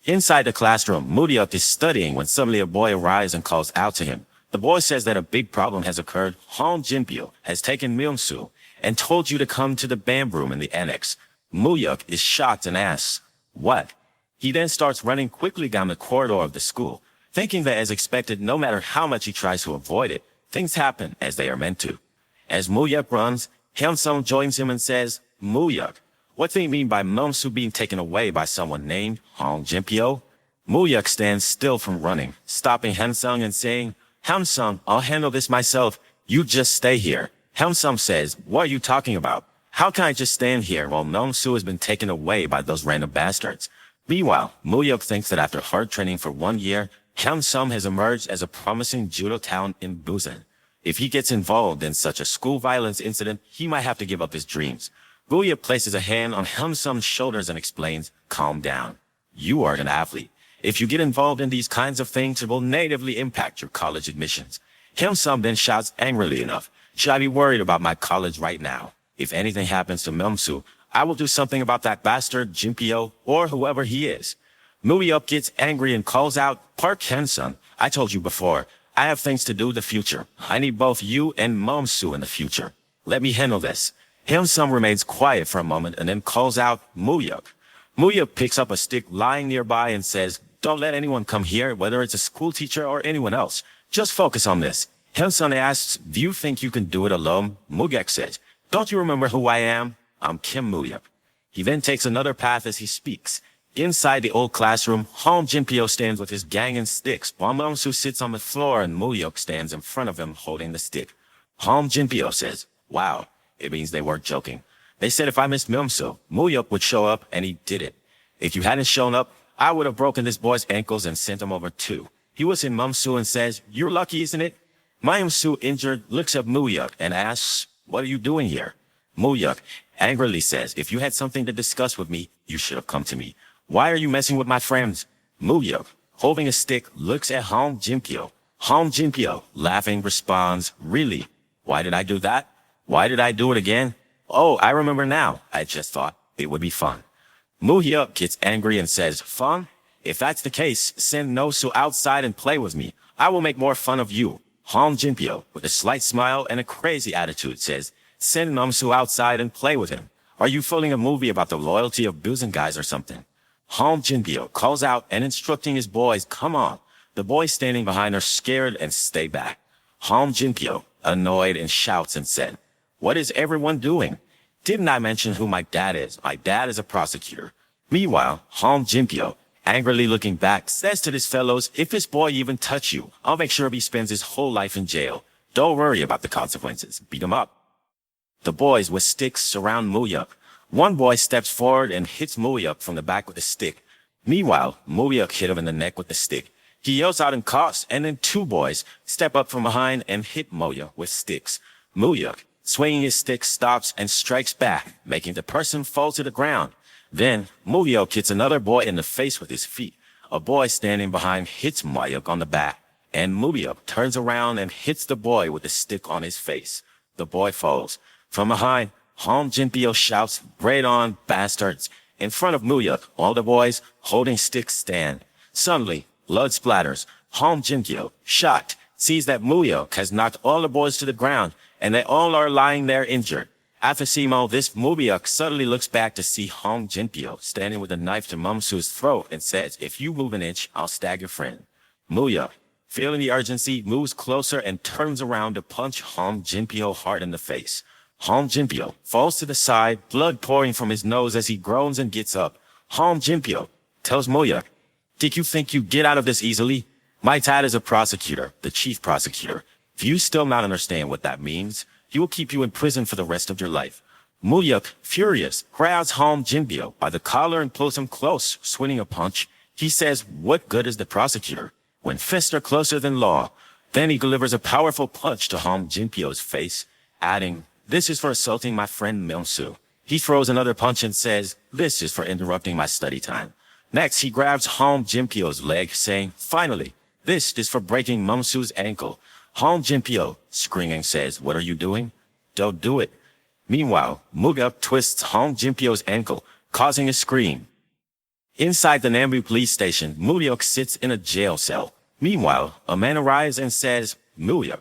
Inside the classroom, Muryuk is studying when suddenly a boy arrives and calls out to him. The boy says that a big problem has occurred. Hong Jinpyo has taken Myung-soo and told you to come to the band room in the annex. Muryuk is shocked and asks, "What?" He then starts running quickly down the corridor of the school, thinking that as expected, no matter how much he tries to avoid it, things happen as they are meant to. As Muryuk runs, Hyun-sung joins him and says, "Muryuk, what do you mean by Myung-soo being taken away by someone named Hong Jinpyo?" Muryuk stands still from running, stopping Hyun-sung and saying, "Hyun-sung, I'll handle this myself. You just stay here." Hyun-sung says, "What are you talking about? How can I just stand here while Myung-soo has been taken away by those random bastards?" Meanwhile, Muryuk thinks that after hard training for 1 year, Hyun-sung has emerged as a promising judo talent in Busan. If he gets involved in such a school violence incident, he might have to give up his dreams. Muryuk places a hand on Hyun-sung's shoulders and explains, "Calm down. You are an athlete. If you get involved in these kinds of things, it will negatively impact your college admissions." Hyun-sung then shouts angrily enough, "Should I be worried about my college right now? If anything happens to Myung-soo, I will do something about that bastard Jinpyo or whoever he is." Muryuk gets angry and calls out, "Park Hyun-sung, I told you before, I have things to do in the future. I need both you and Myung-soo in the future. Let me handle this." Hyun-sung remains quiet for a moment and then calls out, "Muryuk." Muryuk picks up a stick lying nearby and says, "Don't let anyone come here, whether it's a school teacher or anyone else. Just focus on this." Hyun-sung asks, "Do you think you can do it alone?" Muryuk says, "Don't you remember who I am? I'm Kim Muryuk." He then takes another path as he speaks. Inside the old classroom, Hong Jinpyo stands with his gang and sticks, while Myung-soo sits on the floor and Muryuk stands in front of him holding the stick. Hong Jinpyo says, "Wow, it means they weren't joking. They said if I missed Myung-soo, Muryuk would show up, and he did it. If you hadn't shown up, I would have broken this boy's ankles and sent him over too." He was in Myung-soo and says, "You're lucky, isn't it?" Myung-soo, injured, looks at Muryuk and asks, "What are you doing here?" Muryuk angrily says, "If you had something to discuss with me, you should have come to me. Why are you messing with my friends?" Muryuk, holding a stick, looks at Hong Jinpyo. Hong Jinpyo, laughing, responds, "Really? Why did I do that? Why did I do it again? Oh, I remember now. I just thought it would be fun." Muryuk gets angry and says, "Fun? If that's the case, send Myung-soo outside and play with me. I will make more fun of you." Hong Jinpyo, with a slight smile and a crazy attitude, says, "Send Myung-soo outside and play with him. Are you filming a movie about the loyalty of Busan guys or something?" Hong Jinpyo calls out and instructing his boys, "Come on." The boys standing behind are scared and stay back. Hong Jinpyo, annoyed, and shouts and said, "What is everyone doing? Didn't I mention who my dad is? My dad is a prosecutor." Meanwhile, Hong Jinpyo, angrily looking back, says to his fellows, "If this boy even touch you, I'll make sure he spends his whole life in jail. Don't worry about the consequences. Beat him up." The boys with sticks surround Muryuk. One boy steps forward and hits Muryuk from the back with a stick. Meanwhile, Muryuk hit him in the neck with the stick. He yells out in coughs, and then two boys step up from behind and hit Muryuk with sticks. Muryuk, swinging his stick, stops and strikes back, making the person fall to the ground. Then, Muryuk hits another boy in the face with his feet. A boy standing behind hits Muryuk on the back, and Muryuk turns around and hits the boy with a stick on his face. The boy falls. From behind, Hong Jinpyo shouts, "Braid on, bastards!" In front of Muryuk, all the boys, holding sticks, stand. Suddenly, blood splatters. Hong Jinpyo, shocked, sees that Muryuk has knocked all the boys to the ground, and they all are lying there injured. After seeing all this, Muryuk suddenly looks back to see Hong Jinpyo standing with a knife to Myung-soo's throat and says, "If you move an inch, I'll stab your friend." Muryuk, feeling the urgency, moves closer and turns around to punch Hong Jinpyo hard in the face. Hong Jinpyo falls to the side, blood pouring from his nose as he groans and gets up. Hong Jinpyo tells Muryuk, "Did you think you'd get out of this easily? My dad is a prosecutor, the chief prosecutor. If you still not understand what that means, he will keep you in prison for the rest of your life." Muryuk, furious, grabs Hong Jinpyo by the collar and pulls him close, swinging a punch. He says, "What good is the prosecutor when fists are closer than law?" Then he delivers a powerful punch to Hong Jinpyo's face, adding, "This is for assaulting my friend Myung-soo." He throws another punch and says, "This is for interrupting my study time." Next, he grabs Hong Jinpyo's leg, saying, "Finally, this is for breaking Myung-soo's ankle." Hong Jinpyo, screaming, says, "What are you doing? Don't do it." Meanwhile, Muryuk twists Hong Jinpyo's ankle, causing a scream. Inside the Nambu police station, Muryuk sits in a jail cell. Meanwhile, a man arrives and says, Muryuk.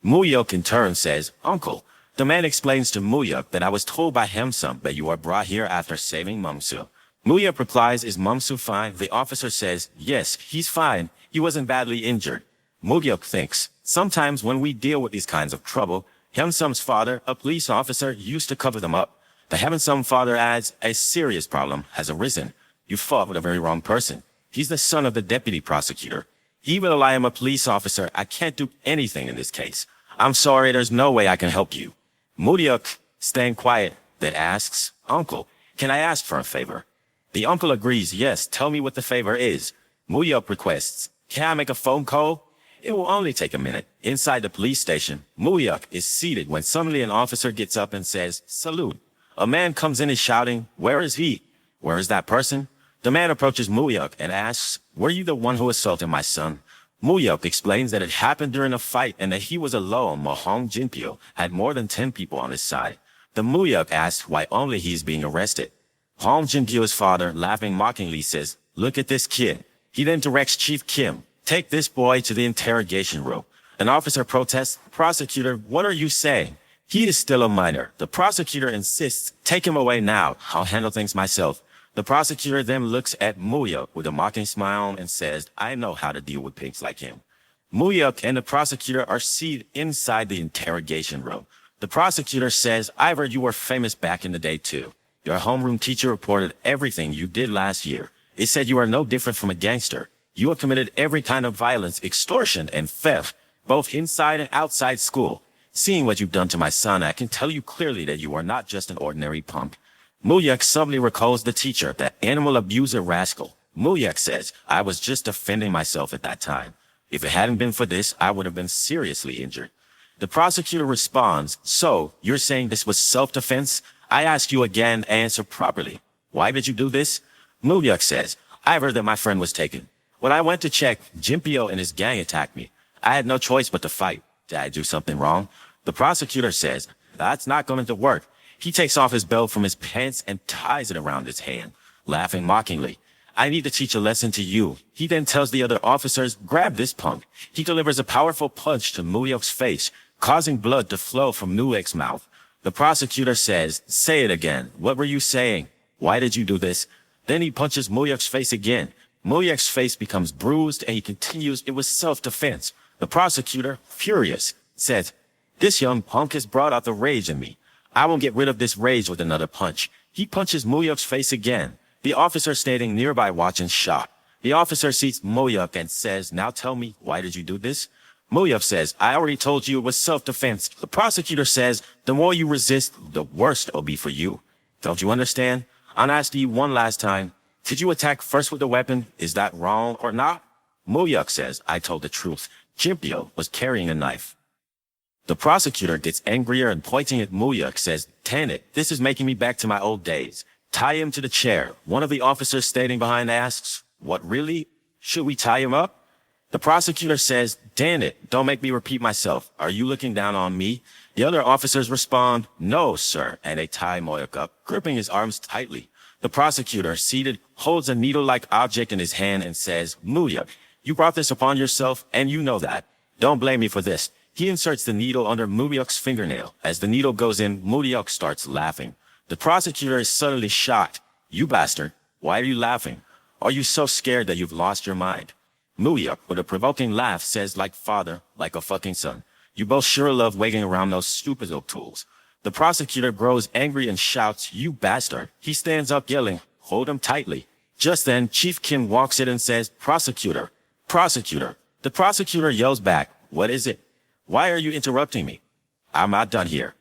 Muryuk in turn says, Uncle. The man explains to Muryuk that I was told by Hamsum that you are brought here after saving Mumsu. Muryuk replies, is Mumsu fine? The officer says, yes, he's fine. He wasn't badly injured. Muryuk thinks, sometimes when we deal with these kinds of trouble, Hyunsum's father, a police officer, used to cover them up. The Hyunsum father adds, a serious problem has arisen. You fought with a very wrong person. He's the son of the deputy prosecutor. Even though I am a police officer, I can't do anything in this case. I'm sorry, there's no way I can help you. Muryuk, staying quiet, then asks, Uncle, can I ask for a favor? The uncle agrees, yes, tell me what the favor is. Muryuk requests, can I make a phone call? It will only take a minute. Inside the police station, Muryuk is seated when suddenly an officer gets up and says, salute. A man comes in and shouting, where is he? Where is that person? The man approaches Muryuk and asks, were you the one who assaulted my son? Muryuk explains that it happened during a fight and that he was alone while Hong Jinpyo had more than 10 people on his side. The Muryuk asks why only he's being arrested. Hong Jinpyo's father, laughing mockingly, says, look at this kid. He then directs Chief Kim, take this boy to the interrogation room. An officer protests, prosecutor, what are you saying? He is still a minor. The prosecutor insists, take him away now. I'll handle things myself. The prosecutor then looks at Muryuk with a mocking smile and says, I know how to deal with pigs like him. Muryuk and the prosecutor are seated inside the interrogation room. The prosecutor says, Ivor, you were famous back in the day too. Your homeroom teacher reported everything you did last year. It said you are no different from a gangster. You have committed every kind of violence, extortion, and theft, both inside and outside school. Seeing what you've done to my son, I can tell you clearly that you are not just an ordinary punk. Muryuk suddenly recalls the teacher, that animal abuser rascal. Muryuk says, I was just defending myself at that time. If it hadn't been for this, I would have been seriously injured. The prosecutor responds, so, you're saying this was self-defense? I ask you again, answer properly. Why did you do this? Muryuk says, I heard that my friend was taken. When I went to check, Jinpyo and his gang attacked me. I had no choice but to fight. Did I do something wrong? The prosecutor says, that's not going to work. He takes off his belt from his pants and ties it around his hand, laughing mockingly. I need to teach a lesson to you. He then tells the other officers, grab this punk. He delivers a powerful punch to Muryuk's face, causing blood to flow from Muryuk's mouth. The prosecutor says, say it again. What were you saying? Why did you do this? Then he punches Muryuk's face again. Muryuk's face becomes bruised and he continues, it was self-defense. The prosecutor, furious, says, this young punk has brought out the rage in me. I won't get rid of this rage with another punch. He punches Muryuk's face again. The officer standing nearby watching shocked. The officer sees Muryuk and says, now tell me, why did you do this? Muryuk says, I already told you it was self-defense. The prosecutor says, the more you resist, the worse it'll be for you. Don't you understand? I'll ask you one last time. Did you attack first with a weapon? Is that wrong or not? Muryuk says, I told the truth. Jinpyo was carrying a knife. The prosecutor gets angrier and pointing at Muryuk says, damn it, this is making me back to my old days. Tie him to the chair. One of the officers standing behind asks, what really? Should we tie him up? The prosecutor says, damn it, don't make me repeat myself. Are you looking down on me? The other officers respond, no, sir, and they tie Muryuk up, gripping his arms tightly. The prosecutor, seated, holds a needle-like object in his hand and says, Muryuk, you brought this upon yourself, and you know that. Don't blame me for this. He inserts the needle under Muryuk's fingernail. As the needle goes in, Muryuk starts laughing. The prosecutor is suddenly shocked. You bastard, why are you laughing? Are you so scared that you've lost your mind? Muryuk, with a provoking laugh, says, like father, like a fucking son. You both sure love waiting around those stupid old tools. The prosecutor grows angry and shouts, you bastard. He stands up yelling, hold him tightly. Just then, Chief Kim walks in and says, prosecutor, prosecutor. The prosecutor yells back, what is it? Why are you interrupting me? I'm not done here.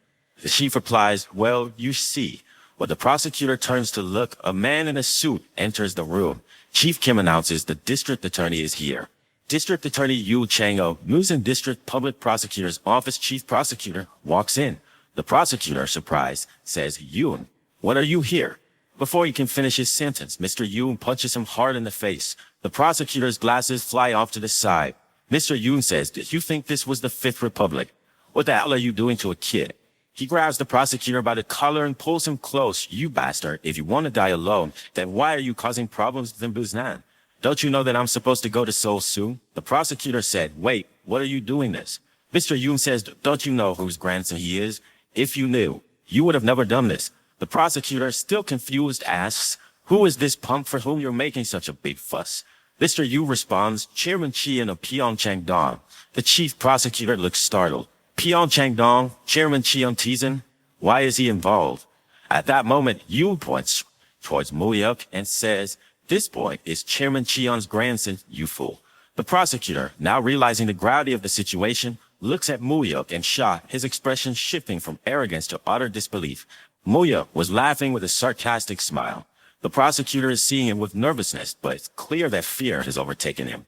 The chief replies, well, you see. When the prosecutor turns to look, a man in a suit enters the room. Chief Kim announces the district attorney is here. District Attorney Yu Chang-o, Musan District Public Prosecutor's Office Chief Prosecutor, walks in. The prosecutor, surprised, says, Yoon, what are you here? Before he can finish his sentence, Mr. Yoon punches him hard in the face. The prosecutor's glasses fly off to the side. Mr. Yoon says, did you think this was the Fifth Republic? What the hell are you doing to a kid? He grabs the prosecutor by the collar and pulls him close. You bastard, if you want to die alone, then why are you causing problems in Busan? Don't you know that I'm supposed to go to Seoul soon? The prosecutor said, wait, what are you doing this? Mr. Yoon says, don't you know whose grandson he is? If you knew, you would have never done this. The prosecutor, still confused, asks, who is this punk for whom you're making such a big fuss? Mr. Yu responds, Chairman Chian of Pyeongchang-dong. The chief prosecutor looks startled. Pyeongchang-dong, Chairman Chian Teason? Why is he involved? At that moment, Yu points towards Moyuk and says, this boy is Chairman Chian's grandson, you fool. The prosecutor, now realizing the gravity of the situation, looks at Moyuk in shock, his expression shifting from arrogance to utter disbelief. Moyuk was laughing with a sarcastic smile. The prosecutor is seeing him with nervousness, but it's clear that fear has overtaken him.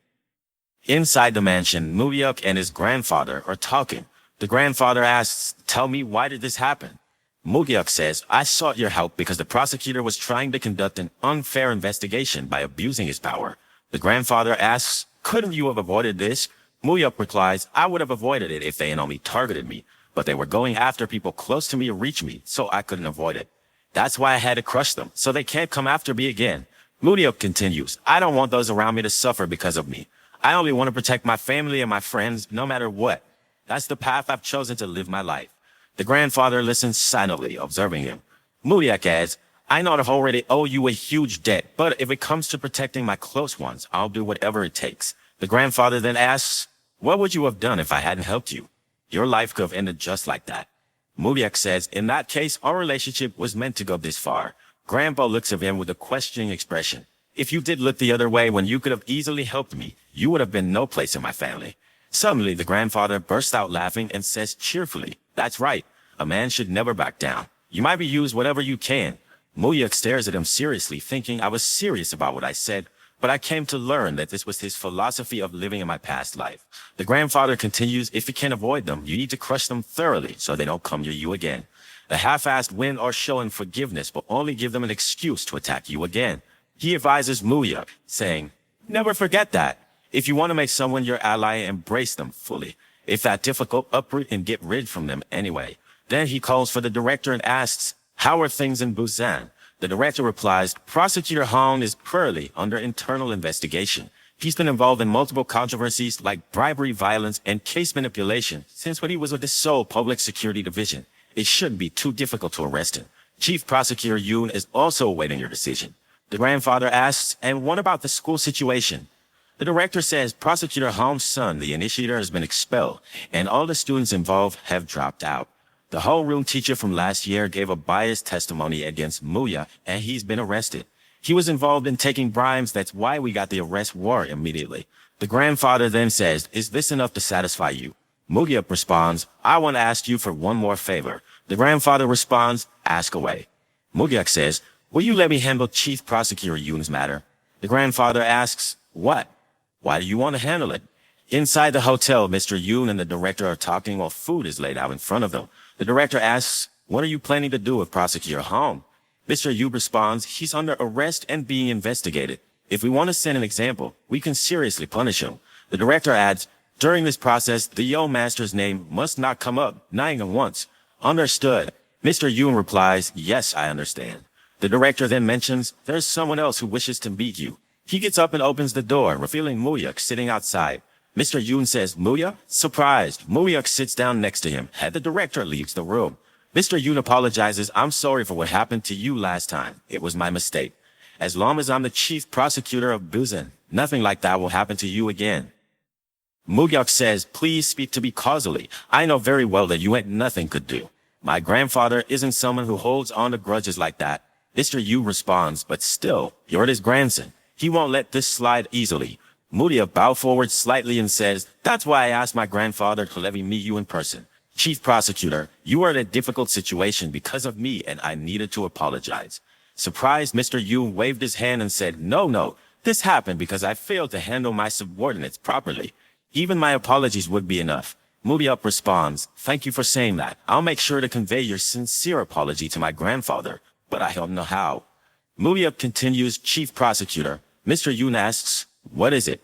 Inside the mansion, Moyuk and his grandfather are talking. The grandfather asks, tell me, why did this happen? Moyuk says, I sought your help because the prosecutor was trying to conduct an unfair investigation by abusing his power. The grandfather asks, couldn't you have avoided this? Moyuk replies, I would have avoided it if they had only targeted me, but they were going after people close to me to reach me, so I couldn't avoid it. That's why I had to crush them, so they can't come after me again. Moyuk continues, I don't want those around me to suffer because of me. I only want to protect my family and my friends no matter what. That's the path I've chosen to live my life. The grandfather listens silently, observing him. Moyuk adds, I know I already owe you a huge debt, but if it comes to protecting my close ones, I'll do whatever it takes. The grandfather then asks, what would you have done if I hadn't helped you? Your life could have ended just like that. Moyuk says, in that case, our relationship was meant to go this far. Grandpa looks at him with a questioning expression. If you did look the other way when you could have easily helped me, you would have been no place in my family. Suddenly, the grandfather bursts out laughing and says cheerfully, that's right. A man should never back down. You might be used whatever you can. Moyuk stares at him seriously, thinking I was serious about what I said, but I came to learn that this was his philosophy of living in my past life. The grandfather continues, if you can't avoid them, you need to crush them thoroughly so they don't come near you again. A half-assed win or showing forgiveness will only give them an excuse to attack you again. He advises Moyuk, saying, never forget that. If you want to make someone your ally, embrace them fully. If that difficult, uproot and get rid from them anyway. Then he calls for the director and asks, how are things in Busan? The director replies, Prosecutor Hong is currently under internal investigation. He's been involved in multiple controversies like bribery, violence, and case manipulation since when he was with the Seoul Public Security Division. It shouldn't be too difficult to arrest him. Chief Prosecutor Yoon is also awaiting your decision. The grandfather asks, and what about the school situation? The director says Prosecutor Hong's son, the initiator, has been expelled, and all the students involved have dropped out. The homeroom teacher from last year gave a biased testimony against Moyuk, and he's been arrested. He was involved in taking bribes. That's why we got the arrest warrant immediately. The grandfather then says, is this enough to satisfy you? Moyuk responds, I want to ask you for one more favor. The grandfather responds, ask away. Moyuk says, will you let me handle Chief Prosecutor Yoon's matter? The grandfather asks, what? Why do you want to handle it? Inside the hotel, Mr. Yoon and the director are talking while food is laid out in front of them. The director asks, what are you planning to do with Prosecutor Hong? Mr. Yoon responds, he's under arrest and being investigated. If we want to set an example, we can seriously punish him. The director adds, during this process, the Yo Master's name must not come up, not even once. Understood. Mr. Yoon replies, yes, I understand. The director then mentions, there's someone else who wishes to meet you. He gets up and opens the door, revealing Moyuk sitting outside. Mr. Yoon says, Moyuk? Surprised, Moyuk sits down next to him, and the director leaves the room. Mr. Yoon apologizes, I'm sorry for what happened to you last time. It was my mistake. As long as I'm the chief prosecutor of Busan, nothing like that will happen to you again. Moyuk says, please speak to me causally. I know very well that you ain't nothing could do. My grandfather isn't someone who holds on to grudges like that. Mr. Yoon responds, but still, you're his grandson. He won't let this slide easily. Moyuk bows forward slightly and says, that's why I asked my grandfather to let me meet you in person. Chief Prosecutor, you are in a difficult situation because of me and I needed to apologize. Surprised, Mr. Yoon waved his hand and said, no, this happened because I failed to handle my subordinates properly. Even my apologies would be enough. Moyuk responds, thank you for saying that. I'll make sure to convey your sincere apology to my grandfather, but I don't know how. Moyuk continues, Chief Prosecutor. Mr. Yoon asks, what is it?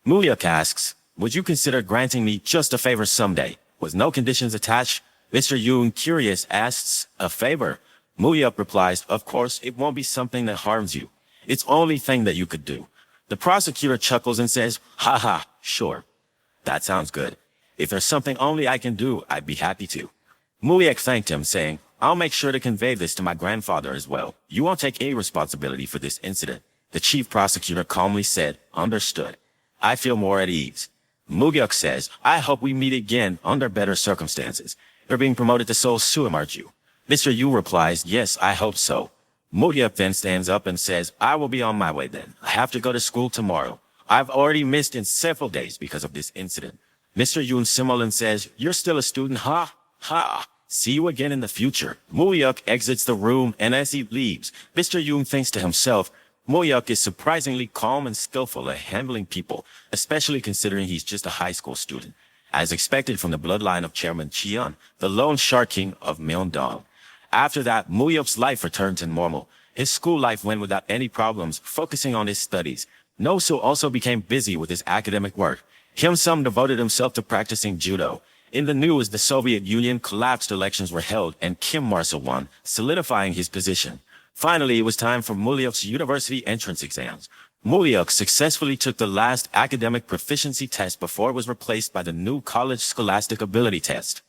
Moyuk asks, would you consider granting me just a favor someday, with no conditions attached? Mr. Yoon, curious, asks, a favor? Muyuk replies, of course, it won't be something that harms you. It's the only thing that you could do. The prosecutor chuckles and says, haha, sure. That sounds good. If there's something only I can do, I'd be happy to. Muyek thanked him, saying, I'll make sure to convey this to my grandfather as well. You won't take any responsibility for this incident. The chief prosecutor calmly said, understood. I feel more at ease. Muyuk says, I hope we meet again under better circumstances. You're being promoted to Seoul Suam, aren't you? Mr. Yu replies, yes, I hope so. Muyuk then stands up and says, I will be on my way then. I have to go to school tomorrow. I've already missed in several days because of this incident. Mr. Yoon Simulin says, you're still a student, ha? Ha! See you again in the future. Muyuk exits the room, and as he leaves, Mr. Yoon thinks to himself, Muyuk is surprisingly calm and skillful at handling people, especially considering he's just a high school student. As expected from the bloodline of Chairman Cheon, the lone Shark King of Myeongdong. After that, Muyuk's life returned to normal. His school life went without any problems, focusing on his studies. No-soo also became busy with his academic work. Kim-sum devoted himself to practicing judo. In the news, the Soviet Union collapsed, elections were held, and Kim Marcel won, solidifying his position. Finally, it was time for Muyuk's university entrance exams. Muyuk successfully took the last academic proficiency test before it was replaced by the new college scholastic ability test.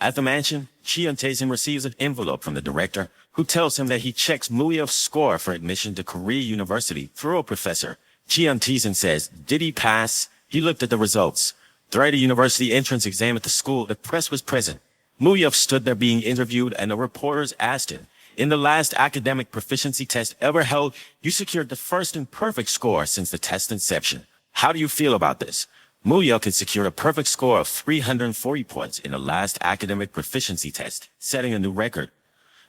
At the mansion, Cheon Tae-sim receives an envelope from the director, who tells him that he checks Muyuk's score for admission to Korea University through a professor. Cheon Tae-sim says, did he pass? He looked at the results. During the university entrance exam at the school, the press was present. Muyuk stood there being interviewed, and the reporters asked him, in the last academic proficiency test ever held, you secured the first and perfect score since the test inception. How do you feel about this? Muyuk had secured a perfect score of 340 points in the last academic proficiency test, setting a new record.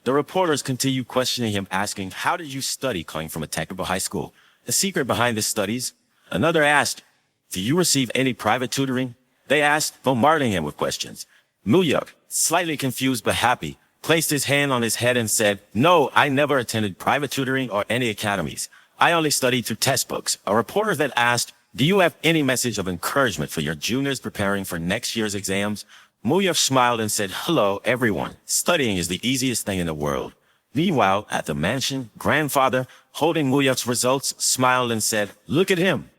The reporters continued questioning him, asking, how did you study coming from a technical high school? The secret behind his studies? Another asked, do you receive any private tutoring? They asked, bombarding him with questions. Muyuk, slightly confused but happy, placed his hand on his head and said, no, I never attended private tutoring or any academies. I only studied through textbooks. A reporter then asked, do you have any message of encouragement for your juniors preparing for next year's exams? Muyuk smiled and said, hello, everyone. Studying is the easiest thing in the world. Meanwhile, at the mansion, grandfather, holding Muyuk's results, smiled and said, look at him.